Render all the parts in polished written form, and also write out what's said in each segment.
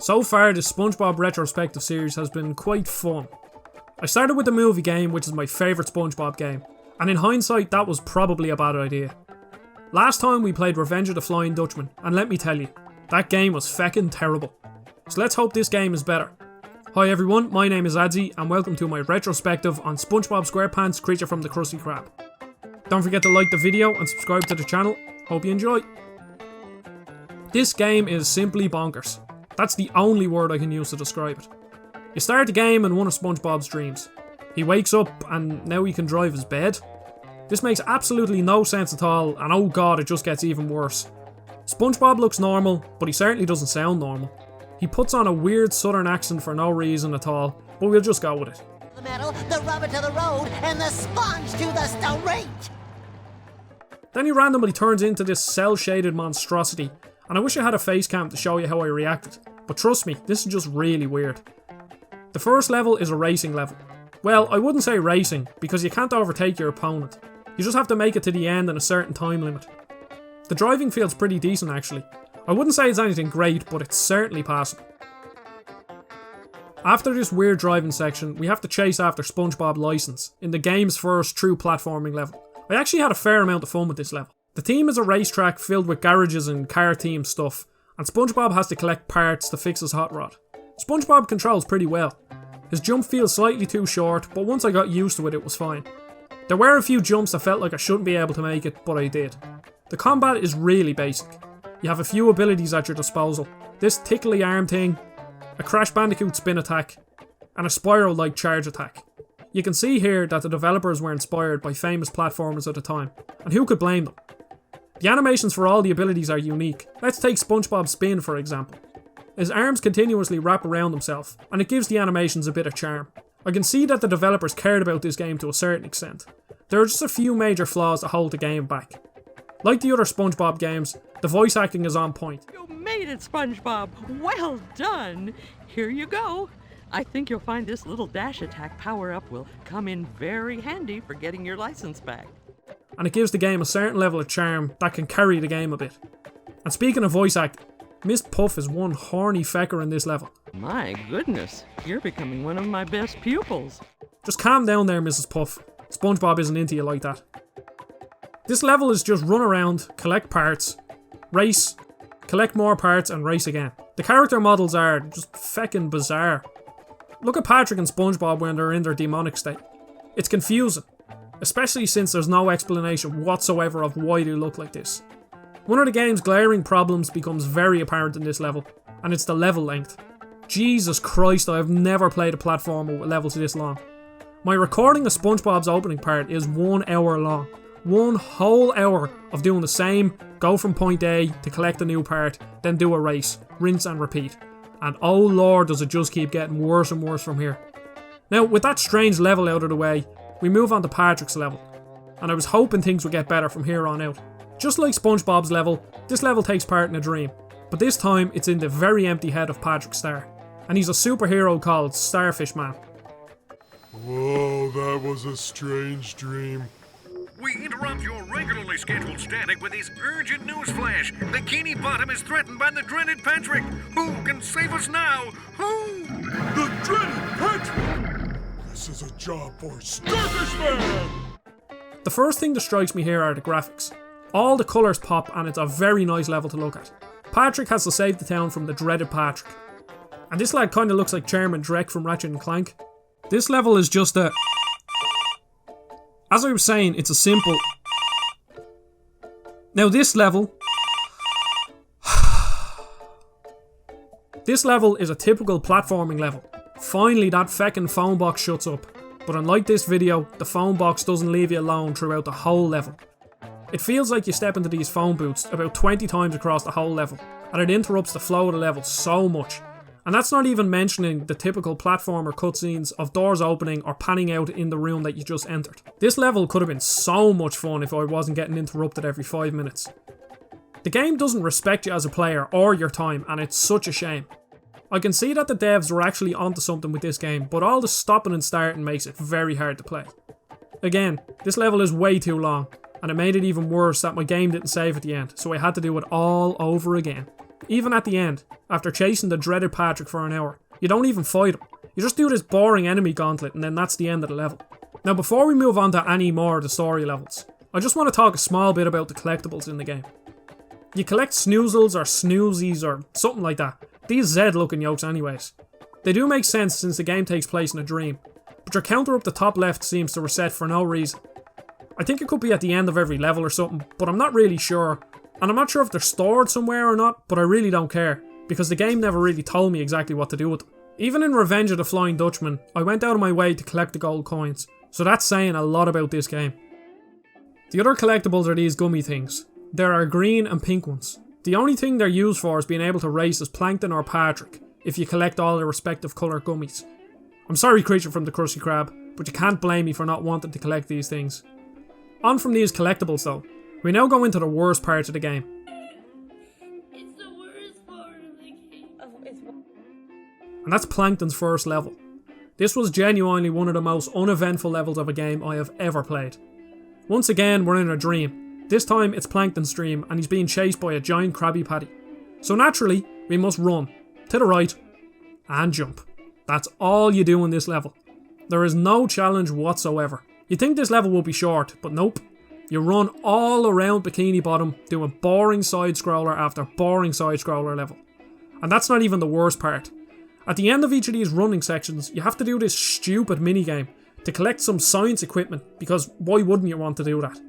So far, this SpongeBob retrospective series has been quite fun. I started with the movie game, which is my favourite SpongeBob game, and in hindsight that was probably a bad idea. Last time we played Revenge of the Flying Dutchman, and let me tell you, that game was feckin' terrible. So let's hope this game is better. Hi everyone, my name is Adzi, and welcome to my retrospective on SpongeBob SquarePants Creature from the Krusty Krab. Don't forget to like the video and subscribe to the channel, hope you enjoy. This game is simply bonkers. That's the only word I can use to describe it. You start the game in one of SpongeBob's dreams. He wakes up and now he can drive his bed. This makes absolutely no sense at all, and oh god, it just gets even worse. SpongeBob looks normal, but he certainly doesn't sound normal. He puts on a weird southern accent for no reason at all, but we'll just go with it. The metal, the rubber to the road, and the sponge to the street. Then he randomly turns into this cel-shaded monstrosity, and I wish I had a face cam to show you how I reacted, but trust me, this is just really weird. The first level is a racing level. Well, I wouldn't say racing, because you can't overtake your opponent. You just have to make it to the end in a certain time limit. The driving feels pretty decent actually. I wouldn't say it's anything great, but it's certainly passable. After this weird driving section, we have to chase after SpongeBob License, in the game's first true platforming level. I actually had a fair amount of fun with this level. The theme is a racetrack filled with garages and car-themed stuff, and SpongeBob has to collect parts to fix his hot rod. SpongeBob controls pretty well. His jump feels slightly too short, but once I got used to it, it was fine. There were a few jumps that felt like I shouldn't be able to make it, but I did. The combat is really basic. You have a few abilities at your disposal. This tickly arm thing, a Crash Bandicoot spin attack, and a Spyro-like charge attack. You can see here that the developers were inspired by famous platformers at the time, and who could blame them? The animations for all the abilities are unique. Let's take SpongeBob Spin for example. His arms continuously wrap around himself, and it gives the animations a bit of charm. I can see that the developers cared about this game to a certain extent. There are just a few major flaws that hold the game back. Like the other SpongeBob games, the voice acting is on point. You made it, SpongeBob! Well done! Here you go. I think you'll find this little dash attack power-up will come in very handy for getting your license back. And it gives the game a certain level of charm that can carry the game a bit. And speaking of voice acting, Miss Puff is one horny fecker in this level. My goodness, you're becoming one of my best pupils. Just calm down there, Mrs. Puff. SpongeBob isn't into you like that. This level is just run around, collect parts, race, collect more parts and race again. The character models are just feckin' bizarre. Look at Patrick and SpongeBob when they're in their demonic state. It's confusing, especially since there's no explanation whatsoever of why they look like this. One of the game's glaring problems becomes very apparent in this level, and it's the level length. Jesus Christ, I have never played a platformer with levels this long. My recording of SpongeBob's opening part is 1 hour long. 1 whole hour of doing the same, go from point A to collect a new part, then do a race, rinse and repeat. And oh lord does it just keep getting worse and worse from here. Now with that strange level out of the way, we move on to Patrick's level. And I was hoping things would get better from here on out. Just like SpongeBob's level, this level takes part in a dream. But this time it's in the very empty head of Patrick Star. And he's a superhero called Starfish Man. Whoa, that was a strange dream. We interrupt your regularly scheduled static with this urgent news flash. Bikini Bottom is threatened by the dreaded Patrick. Who can save us now? Who? The dreaded Patrick! This is a job for Starfish Man! The first thing that strikes me here are the graphics. All the colours pop and it's a very nice level to look at. Patrick has to save the town from the dreaded Patrick. And this lad kinda looks like Chairman Drek from Ratchet and Clank. This level is just a... As I was saying, it's a simple... Now this level... This level is a typical platforming level. Finally that feckin' phone box shuts up. But unlike this video, the phone box doesn't leave you alone throughout the whole level. It feels like you step into these phone booths about 20 times across the whole level, and it interrupts the flow of the level so much. And that's not even mentioning the typical platformer cutscenes of doors opening or panning out in the room that you just entered. This level could have been so much fun if I wasn't getting interrupted every 5 minutes. The game doesn't respect you as a player or your time, and it's such a shame. I can see that the devs were actually onto something with this game, but all the stopping and starting makes it very hard to play. Again, this level is way too long, and it made it even worse that my game didn't save at the end, so I had to do it all over again. Even at the end, after chasing the dreaded Patrick for an hour, you don't even fight him. You just do this boring enemy gauntlet and then that's the end of the level. Now before we move on to any more of the story levels, I just want to talk a small bit about the collectibles in the game. You collect snoozles or snoozies or something like that. These Z looking yolks anyways. They do make sense since the game takes place in a dream, but your counter up the top left seems to reset for no reason. I think it could be at the end of every level or something, but I'm not really sure. And I'm not sure if they're stored somewhere or not, but I really don't care, because the game never really told me exactly what to do with them. Even in Revenge of the Flying Dutchman, I went out of my way to collect the gold coins, so that's saying a lot about this game. The other collectibles are these gummy things. There are green and pink ones. The only thing they're used for is being able to race as Plankton or Patrick, if you collect all their respective colour gummies. I'm sorry, Creature from the Krusty Krab, but you can't blame me for not wanting to collect these things. On from these collectibles though, we now go into the worst part of the game. It's the worst part of the game. And that's Plankton's first level. This was genuinely one of the most uneventful levels of a game I have ever played. Once again, we're in a dream. This time it's Plankton's dream and he's being chased by a giant Krabby Patty. So naturally, we must run, to the right, and jump. That's all you do in this level. There is no challenge whatsoever. You'd think this level would be short, but nope. You run all around Bikini Bottom, doing boring side-scroller after boring side-scroller level. And that's not even the worst part. At the end of each of these running sections, you have to do this stupid minigame to collect some science equipment, because why wouldn't you want to do that?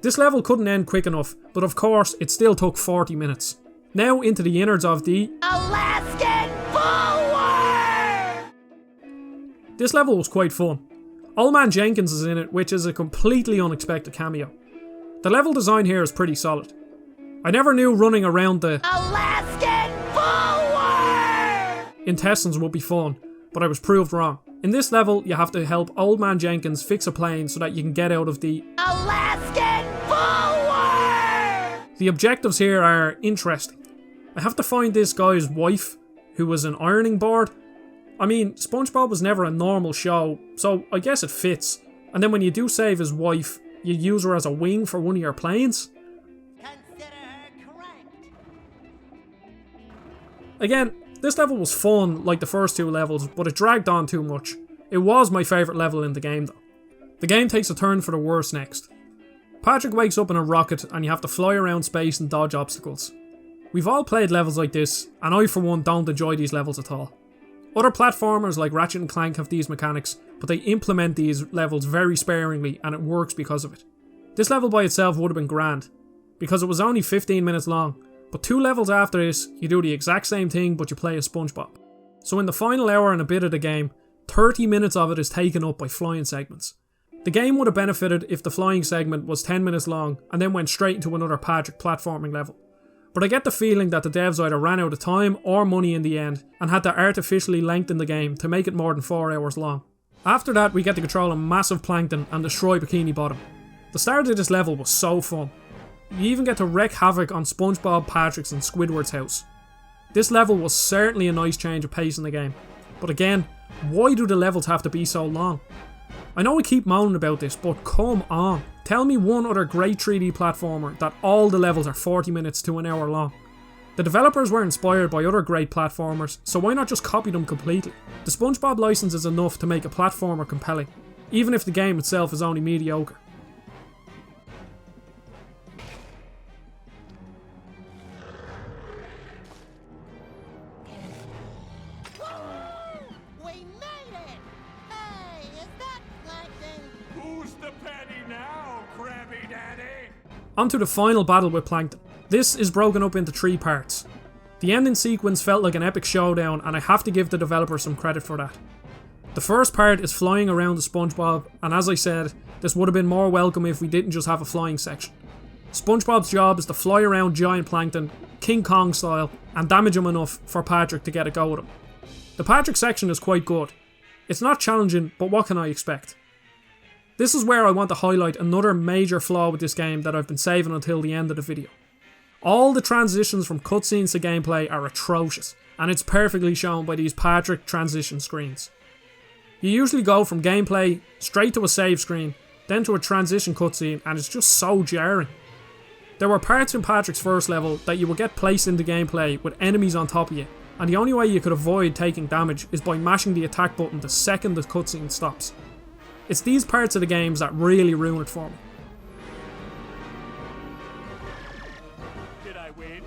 This level couldn't end quick enough, but of course it still took 40 minutes. Now into the innards of the Alaskan Forward! This level was quite fun. Old Man Jenkins is in it, which is a completely unexpected cameo. The level design here is pretty solid. I never knew running around the Alaskan Forward! intestines would be fun, but I was proved wrong. In this level, you have to help Old Man Jenkins fix a plane so that you can get out of the Alaskan Forward! The objectives here are interesting. I have to find this guy's wife, who was an ironing board. I mean, SpongeBob was never a normal show, so I guess it fits. And then when you do save his wife, you use her as a wing for one of your planes. Consider her correct. Again, this level was fun like the first two levels, but it dragged on too much. It was my favourite level in the game though. The game takes a turn for the worse next. Patrick wakes up in a rocket and you have to fly around space and dodge obstacles. We've all played levels like this, and I for one don't enjoy these levels at all. Other platformers like Ratchet & Clank have these mechanics, but they implement these levels very sparingly and it works because of it. This level by itself would have been grand, because it was only 15 minutes long, but 2 levels after this, you do the exact same thing but you play as SpongeBob. So in the final hour and a bit of the game, 30 minutes of it is taken up by flying segments. The game would have benefited if the flying segment was 10 minutes long and then went straight into another Patrick platforming level. But I get the feeling that the devs either ran out of time or money in the end and had to artificially lengthen the game to make it more than 4 hours long. After that, we get to control a massive Plankton and destroy Bikini Bottom. The start of this level was so fun. You even get to wreak havoc on SpongeBob, Patrick's and Squidward's house. This level was certainly a nice change of pace in the game. But again, why do the levels have to be so long? I know we keep moaning about this, but come on. Tell me one other great 3D platformer that all the levels are 40 minutes to an hour long. The developers were inspired by other great platformers, so why not just copy them completely? The SpongeBob license is enough to make a platformer compelling, even if the game itself is only mediocre. We made it! Hey, is that Plankton? Who's the patty now, Krabby Daddy? On to the final battle with Plankton. This is broken up into 3 parts. The ending sequence felt like an epic showdown and I have to give the developer some credit for that. The first part is flying around the SpongeBob, and as I said, this would have been more welcome if we didn't just have a flying section. SpongeBob's job is to fly around giant Plankton, King Kong style, and damage him enough for Patrick to get a go at him. The Patrick section is quite good. It's not challenging, but what can I expect? This is where I want to highlight another major flaw with this game that I've been saving until the end of the video. All the transitions from cutscenes to gameplay are atrocious, and it's perfectly shown by these Patrick transition screens. You usually go from gameplay straight to a save screen, then to a transition cutscene, and it's just so jarring. There were parts in Patrick's first level that you would get placed into gameplay with enemies on top of you, and the only way you could avoid taking damage is by mashing the attack button the second the cutscene stops. It's these parts of the games that really ruin it for me. Did I win?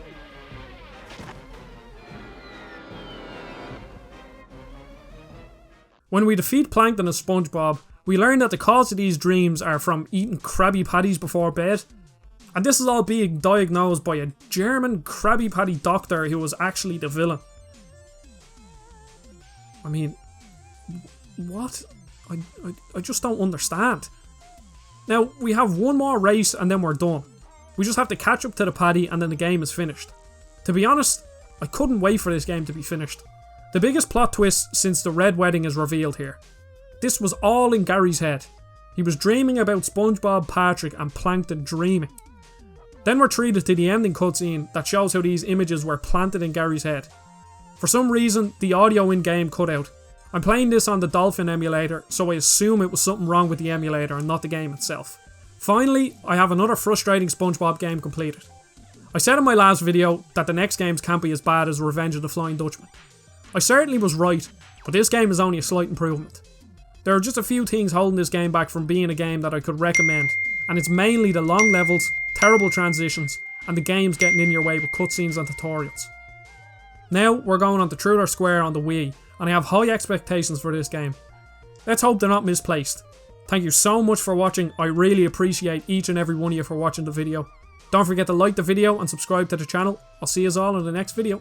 When we defeat Plankton and SpongeBob, we learn that the cause of these dreams are from eating Krabby Patties before bed. And this is all being diagnosed by a German Krabby Patty doctor who was actually the villain. I mean, what? I just don't understand. Now, we have one more race and then we're done. We just have to catch up to the Patty and then the game is finished. To be honest, I couldn't wait for this game to be finished. The biggest plot twist since the Red Wedding is revealed here. This was all in Gary's head. He was dreaming about SpongeBob, Patrick and Plankton dreaming. Then we're treated to the ending cutscene that shows how these images were planted in Gary's head. For some reason, the audio in-game cut out. I'm playing this on the Dolphin emulator, so I assume it was something wrong with the emulator and not the game itself. Finally, I have another frustrating SpongeBob game completed. I said in my last video that the next games can't be as bad as Revenge of the Flying Dutchman. I certainly was right, but this game is only a slight improvement. There are just a few things holding this game back from being a game that I could recommend, and it's mainly the long levels, terrible transitions, and the games getting in your way with cutscenes and tutorials. Now we're going on to Truth or Square on the Wii, and I have high expectations for this game. Let's hope they're not misplaced. Thank you so much for watching, I really appreciate each and every one of you for watching the video. Don't forget to like the video and subscribe to the channel. I'll see you all in the next video.